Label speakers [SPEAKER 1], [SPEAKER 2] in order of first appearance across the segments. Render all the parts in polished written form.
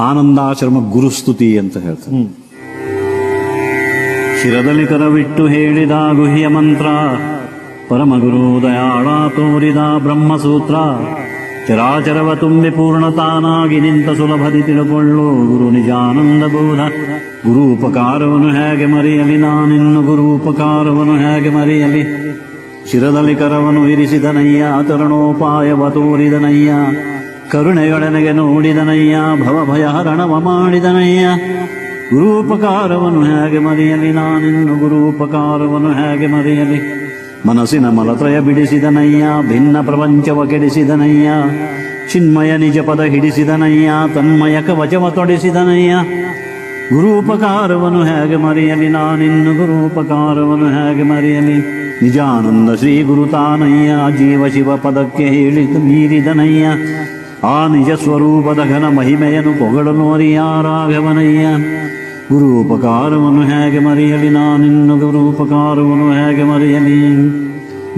[SPEAKER 1] ಆನಂದಾಶ್ರಮ ಗುರುಸ್ತುತಿ ಅಂತ ಹೇಳ್ತಾರೆ. ಶಿರದಲ್ಲಿ ಕರವಿಟ್ಟು ಹೇಳಿದ ಗುಹ್ಯ ಮಂತ್ರ, ಪರಮಗುರು ದಯಾಳ ತೋರಿದ ಬ್ರಹ್ಮಸೂತ್ರ, ಚರಾಚರವ ತುಂಬಿ ಪೂರ್ಣತಾನಾಗಿ ನಿಂತ ಸುಲಭದಿ ತಿಳುಕೊಳ್ಳು ಗುರು ನಿಜಾನಂದ ಬೋಧ. ಗುರು ಉಪಕಾರವನ್ನು ಹೇಗೆ ಮರೆಯಲಿ ನಾನಿನ್ನು, ಗುರು ಉಪಕಾರವನ್ನು ಹೇಗೆ ಮರೆಯಲಿ. ಶಿರದಲ್ಲಿ ಕರವನ್ನು ಇರಿಸಿದನಯ್ಯ, ತರುಣೋಪಾಯವ ತೋರಿದನಯ್ಯ, ಕರುಣೆಯೊಡನೆಗೆ ನೋಡಿದನಯ್ಯ, ಭವಭಯ ಹರಣವ ಮಾಡಿದನಯ್ಯ. ಗುರೂಪಕಾರವನ್ನು ಹೇಗೆ ಮರೆಯಲಿ ನಾನಿನ್ನು, ಗುರೂಪಕಾರವನ್ನು ಹೇಗೆ ಮರೆಯಲಿ. ಮನಸ್ಸಿನ ಮಲತ್ರಯ ಬಿಡಿಸಿದನಯ್ಯ, ಭಿನ್ನ ಪ್ರಪಂಚವ ಕೆಡಿಸಿದನಯ್ಯ, ಚಿನ್ಮಯ ನಿಜ ಪದ ಹಿಡಿಸಿದನಯ್ಯ, ತನ್ಮಯ ಕವಚವ ತೊಡಿಸಿದನಯ್ಯ. ಗುರೂಪಕಾರವನ್ನು ಹೇಗೆ ಮರೆಯಲಿ ನಾನಿನ್ನು, ಗುರೂಪಕಾರವನ್ನು ಹೇಗೆ ಮರೆಯಲಿ. ನಿಜಾನಂದ ಶ್ರೀ ಗುರುತಾನಯ್ಯ, ಜೀವ ಶಿವ ಪದಕ್ಕೆ ಮೀರಿದನಯ್ಯ, ಆ ನಿಜ ಸ್ವರೂಪದ ಘನ ಮಹಿಮೆಯನ್ನು ಪೊಗಳಲು ರಾಘವನಯ್ಯ. ಗುರೂಪಕಾರವನ್ನು ಹೇಗೆ ಮರೆಯಲಿ ನಾನಿನ್ನು, ಗುರೂಪಕಾರವನ್ನು ಹೇಗೆ ಮರೆಯಲಿ.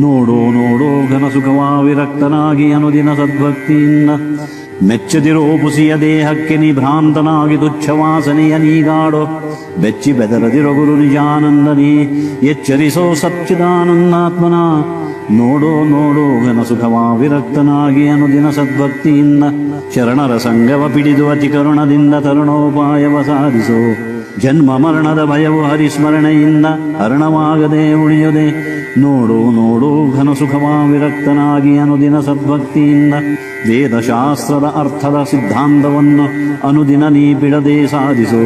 [SPEAKER 1] ನೋಡೋ ನೋಡೋ ಘನ ಸುಖವಾ ವಿರಕ್ತನಾಗಿ ಅನುದಿನ ಸದ್ಭಕ್ತಿಯಿಂದ, ಮೆಚ್ಚದಿರೋ ಪುಸಿಯ ದೇಹಕ್ಕೆ ನೀ ಭ್ರಾಂತನಾಗಿ ತುಚ್ಛವಾಸನೆಯ ನೀಗಾಡೋ. ಬೆಚ್ಚಿ ಬೆದರದಿರೋ ಗುರು ನಿಜಾನಂದನಿ, ಎಚ್ಚರಿಸೋ ಸಚ್ಚಿದಾನಂದಾತ್ಮನ. ನೋಡೋ ನೋಡೋ ಘನ ಸುಖವಾ ವಿರಕ್ತನಾಗಿ ಅನುದಿನ ಸದ್ಭಕ್ತಿಯಿಂದ, ಶರಣರ ಸಂಗವ ಪಿಡಿದು ಅತಿ ಕರುಣದಿಂದ ತರುಣೋಪಾಯವ ಸಾಧಿಸೋ. ಜನ್ಮ ಮರಣದ ಭಯವು ಹರಿಸ್ಮರಣೆಯಿಂದ ಹರಣವಾಗದೆ ಉಳಿಯದೆ. ನೋಡೋ ನೋಡೋ ಘನ ಸುಖವಾ ವಿರಕ್ತನಾಗಿ ಅನುದಿನ ಸದ್ಭಕ್ತಿಯಿಂದ, ವೇದಶಾಸ್ತ್ರದ ಅರ್ಥದ ಸಿದ್ಧಾಂತವನ್ನು ಅನುದಿನ ನೀ ಬಿಡದೆ ಸಾಧಿಸೋ.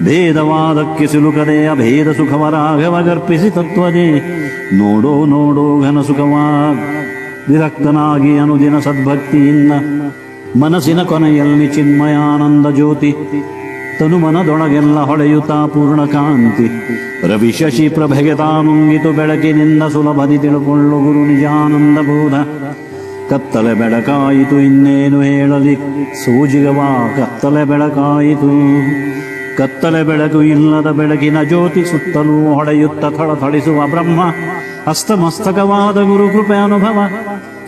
[SPEAKER 1] ಭೇದವಾದಕ್ಕೆ ಸಿಲುಕದೆ ಅಭೇದ ಸುಖವ ರಾಘವ ಗರ್ಪಿಸಿ ತತ್ವದೇ. ನೋಡೋ ನೋಡೋ ಘನ ಸುಖವಾ ವಿರಕ್ತನಾಗಿ ಅನುದಿನ ಸದ್ಭಕ್ತಿಯಿಂದ, ಮನಸ್ಸಿನ ಕೊನೆಯಲ್ಲಿ ಚಿನ್ಮಯಾನಂದ ಜ್ಯೋತಿ, ತನು ಮನದೊಳಗೆಲ್ಲ ಹೊಳೆಯುತ್ತಾ ಪೂರ್ಣ ಕಾಂತಿ. ರವಿ ಶಶಿ ಪ್ರಭೆಗೆ ತಾನುಂಗಿತು ಬೆಳಕಿನಿಂದ ಸುಲಭದಿ ತಿಳುಕೊಳ್ಳು ಗುರು ನಿಜಾನಂದ ಬೋಧ. ಕತ್ತಲೆ ಬೆಳಕಾಯಿತು ಇನ್ನೇನು ಹೇಳಲಿ ಸೂಜಿಗವಾ, ಕತ್ತಲೆ ಬೆಳಕಾಯಿತು. ಕತ್ತಲೆ ಬೆಳಕು ಇಲ್ಲದ ಬೆಳಕಿನ ಜ್ಯೋತಿ, ಸುತ್ತಲೂ ಹೊಳೆಯುತ್ತ ಥಳಥಳಿಸುವ ಬ್ರಹ್ಮ. ಹಸ್ತಮಸ್ತಕವಾದ ಗುರು ಕೃಪೆ ಅನುಭವ,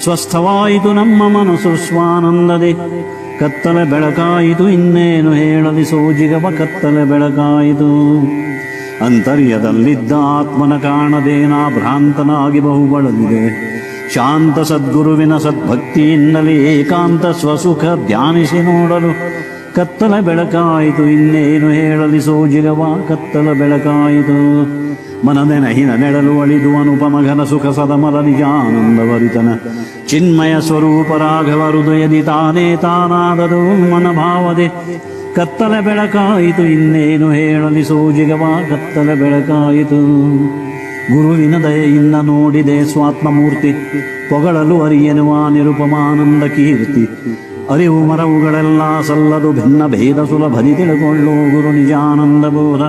[SPEAKER 1] ಸ್ವಸ್ಥವಾಯಿತು ನಮ್ಮ ಮನಸ್ಸು ಸ್ವಾನಂದದೆ. ಕತ್ತಲೆ ಬೆಳಕಾಯಿತು ಇನ್ನೇನು ಹೇಳಲಿ ಸೋಜಿಗವ, ಕತ್ತಲೆ ಬೆಳಕಾಯಿತು. ಅಂತರ್ಯದಲ್ಲಿದ್ದ ಆತ್ಮನ ಕಾಣದೇನಾ ಭ್ರಾಂತನಾಗಿ ಬಹು ಬಳಲಿದೆ. ಶಾಂತ ಸದ್ಗುರುವಿನ ಸದ್ಭಕ್ತಿಯಿಂದಲೇ ಏಕಾಂತ ಸ್ವಸುಖ ಧ್ಯಾನಿಸಿ ನೋಡಲು. ಕತ್ತಲ ಬೆಳಕಾಯಿತು ಇನ್ನೇನು ಹೇಳಲಿ ಸೋಜಿಗವ, ಕತ್ತಲ ಬೆಳಕಾಯಿತು. ಮನದೆನಹಿನ ನೆಳಲು ಅಳಿದು ಅನುಪಮ ಘನ ಸುಖ ಸದಮಲ ನಿಜಾನಂದವರಿತನ. ಚಿನ್ಮಯ ಸ್ವರೂಪ ರಾಘವ ಹೃದಯದಿ ತಾನೇ ತಾನಾದದು ಮನಭಾವದೆ. ಕತ್ತಲ ಬೆಳಕಾಯಿತು ಇನ್ನೇನು ಹೇಳಲಿ ಸೋಜಿಗವ, ಕತ್ತಲ ಬೆಳಕಾಯಿತು. ಗುರುವಿನ ದಯೆಯಿಂದ ನೋಡಿದೆ ಸ್ವಾತ್ಮಮೂರ್ತಿ, ಪೊಗಳಲು ಅರಿಯೆನುವ ನಿರುಪಮಾನಂದ ಕೀರ್ತಿ. ಅರಿವು ಮರವುಗಳೆಲ್ಲ ಸಲ್ಲದು ಭಿನ್ನ ಭೇದ ಸುಲಭದಿ ತಿಳುಕೊಳ್ಳೋ ಗುರು ನಿಜಾನಂದ ಬೋಧ.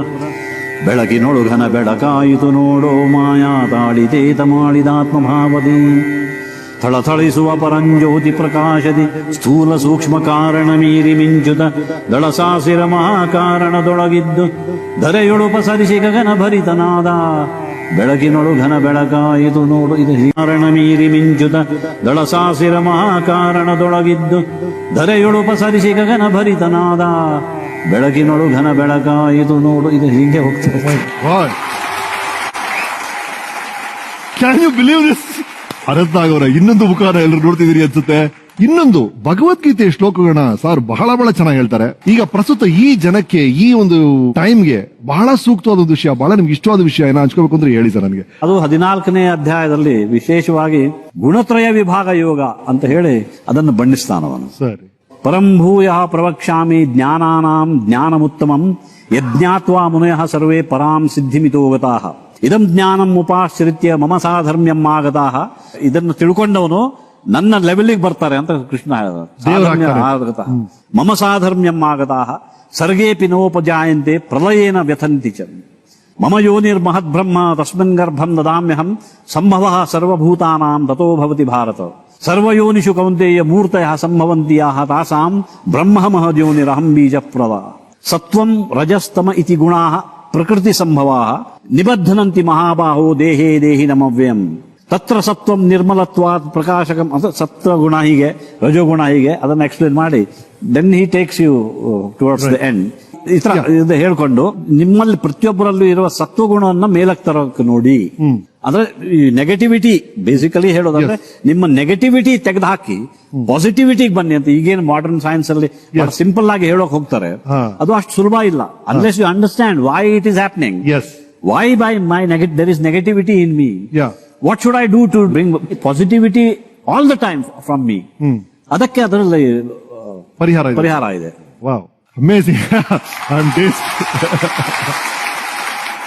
[SPEAKER 1] ಬೆಳಕಿನೊಳು ಘನ ಬೆಳಕಾಯಿತು ನೋಡೋ ಮಾಯಾ ತಾಳಿತೇತ ಮಾಡಿದಾತ್ಮಭಾವದಿ. ಥಳಥಳಿಸುವ ಪರಂಜ್ಯೋತಿ ಪ್ರಕಾಶದಿ, ಸ್ಥೂಲ ಸೂಕ್ಷ್ಮ ಕಾರಣ ಮೀರಿ ಮಿಂಚುತ ದಳಸಾಸಿರ ಮಹಾಕಾರಣದೊಳಗಿದ್ದು, ಧರೆಯೊಳು ಪಸರಿಸಿ ಗಗನ ಭರಿತನಾದ. ಬೆಳಕಿನೊಳು ಘನ ಬೆಳಕಾಯಿತು ನೋಡು ಇದು ಕಾರಣ ಮೀರಿ ಮಿಂಚುತ ದಳಸಾಸಿರ ಮಹಾಕಾರಣದೊಳಗಿದ್ದು, ಧರೆಯೊಳು ಪಸರಿಸಿ ಗಗನ ಭರಿತನಾದ. ಬೆಳಕಿನೊಳು ಘನ ಬೆಳಕಾಯಿತು ನೋಡು ಇದು ಹೀಗೆ ಹೋಗ್ತದೆ.
[SPEAKER 2] Can you believe this? Bharat Nag ಅವರ ಇನ್ನೊಂದು ಮುಖಾನ ಎಲ್ಲರೂ ನೋಡ್ತಿದ್ದೀರಿ ಅನ್ಸುತ್ತೆ. ಇನ್ನೊಂದು ಭಗವದ್ಗೀತೆ ಶ್ಲೋಕಗಳನ್ನ ಸರ್ ಬಹಳ ಬಹಳ ಚೆನ್ನಾಗಿ ಹೇಳ್ತಾರೆ. ಈಗ ಪ್ರಸ್ತುತ ಈ ಜನಕ್ಕೆ ಈ ಒಂದು ಟೈಮ್ಗೆ ಬಹಳ ಸೂಕ್ತವಾದ ವಿಷಯ, ಬಹಳ ನಿಮ್ಗೆ ಇಷ್ಟವಾದ ವಿಷಯ ಏನೋ ಹಂಚ್ಕೋಬೇಕು ಅಂದ್ರೆ ಹೇಳಿ ಸರ್ ನನಗೆ.
[SPEAKER 1] ಅದು 14ನೇ ಅಧ್ಯಾಯದಲ್ಲಿ ವಿಶೇಷವಾಗಿ ಗುಣತ್ರಯ ವಿಭಾಗ ಯೋಗ ಅಂತ ಹೇಳಿ ಅದನ್ನು ಬಣ್ಣಿಸ್ತಾನವನು.
[SPEAKER 2] ಸರಿ.
[SPEAKER 1] ಪರಂಭೂಯ ಪ್ರವಕ್ಷ್ಯಾಮಿ ಜ್ಞಾನಾನಾಂ ಜ್ಞಾನಮುತ್ತಮಂ, ಯಜ್ಞಾತ್ವಾ ಮುನಯಃ ಸರ್ವೇ ಪರಾಂ ಸಿದ್ಧಿಮಿತೋ ಗತಾಃ. ಇದಂ ಜ್ಞಾನಂ ಉಪಾಶ್ರಿತ್ಯ ಮಮ ಸಾಧರ್ಮ್ಯಂ ಆಗತಾಃ. ಇದನ್ನು ತಿಳ್ಕೊಂಡವನು ನನ್ನ ಲೆವೆಲ್ಗೆ ಬರ್ತಾರೆ ಅಂತ ಕೃಷ್ಣ ಹೇಳಿದ. ಮಮ ಸಾಧರ್ಮ್ಯಂ ಆಗತಾಃ ಸರ್ಗೇಪಿ ನೋಪಜಾಯಂತೆ ಪ್ರಲಯೇನ ವ್ಯಥಂತಿ ಚ. ಮಮ ಯೋನಿರ್ಮಹದ್ಬ್ರಹ್ಮ ತಸ್ಮಿನ್ ಗರ್ಭಂ ದದಾಮ್ಯಹಂ ಸಂಭವಃ ಸರ್ವಭೂತಾನಾಂ ತತೋ ಭವತಿ ಭಾರತ. ಸರ್ವಯೋನಿಷು ಕೌಂತೆಯ ಮೂರ್ತಯಃ ಸಂಭವಂತಿಯಾಃ ತಾಸಾಂ ಬ್ರಹ್ಮ ಮಹದ್ಯೋನಿರಹಂ ಬೀಜಪ್ರದ. ಸತ್ವಂ ರಜಸ್ತಮ ಇತಿ ಗುಣಾಃ ಪ್ರಕೃತಿ ಸಂಭವಾಃ ನಿಬಧ್ನಂತಿ ಮಹಾಬಾಹೋ ದೇಹೇ ದೇಹಿ ನಮವ್ಯಂ. ತತ್ರ ಸತ್ವಂ ನಿರ್ಮಲತ್ವಾತ್ ಪ್ರಕಾಶಕಂ ಅಂತ ಸತ್ವಗುಣ ಹೀಗೆ ರಜೋಗುಣ ಹೀಗೆ ಅದನ್ನ ಎಕ್ಸ್ಪ್ಲೇನ್ ಮಾಡಿ then he takes you towards the end. ಈ ತರ ಇದು ಹೇಳ್ಕೊಂಡು ನಿಮ್ಮಲ್ಲಿ ಪ್ರತಿಯೊಬ್ಬರಲ್ಲೂ ಇರುವ ಸತ್ವಗುಣವನ್ನ ಮೇಲಕ್ಕೆ ತರೋಕೆ ನೋಡಿ. ಅಂದ್ರೆ ಈ ನೆಗೆಟಿವಿಟಿ ಬೇಸಿಕಲಿ ಹೇಳೋದಂದ್ರೆ ನಿಮ್ಮ ನೆಗೆಟಿವಿಟಿ ತೆಗೆದುಹಾಕಿ ಪಾಸಿಟಿವಿಟಿಗೆ ಬನ್ನಿ ಅಂತ. ಈಗೇನು ಮಾಡರ್ನ್ ಸೈನ್ಸ್ ಅಲ್ಲಿ ಸಿಂಪಲ್ ಆಗಿ ಹೇಳೋಕ್ ಹೋಗ್ತಾರೆ, ಅದು ಅಷ್ಟು ಸುಲಭ ಇಲ್ಲ. Unless you understand why it is happening,
[SPEAKER 2] yes,
[SPEAKER 1] why by my there is negativity in me,
[SPEAKER 2] yeah,
[SPEAKER 1] what should I do to bring positivity all the time from me. ಅದಕ್ಕೆ ಅದರಲ್ಲಿ
[SPEAKER 2] ಪರಿಹಾರ ಇದೆ.
[SPEAKER 1] ಪರಿಹಾರ ಇದೆ.
[SPEAKER 2] Wow, amazing.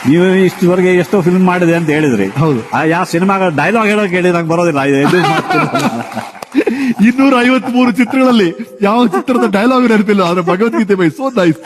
[SPEAKER 1] ನೀವು ಇಷ್ಟವರೆಗೆ ಎಷ್ಟೋ film ಮಾಡಿದೆ ಅಂತ ಹೇಳಿದ್ರಿ.
[SPEAKER 2] ಹೌದು.
[SPEAKER 1] ಯಾವ ಸಿನಿಮಾಗಳ ಡೈಲಾಗ್ ಹೇಳೋಕೆ ಹೇಳಿ ನಂಗೆ ಬರೋದಿಲ್ಲ.
[SPEAKER 2] 253 ಚಿತ್ರಗಳಲ್ಲಿ ಯಾವ ಚಿತ್ರದ ಡೈಲಾಗ್ ನೆನಪಿಲ್ಲ, ಆದ್ರೆ ಭಗವದ್ಗೀತೆ ಬೈ ಸೋ ನೈಸ್.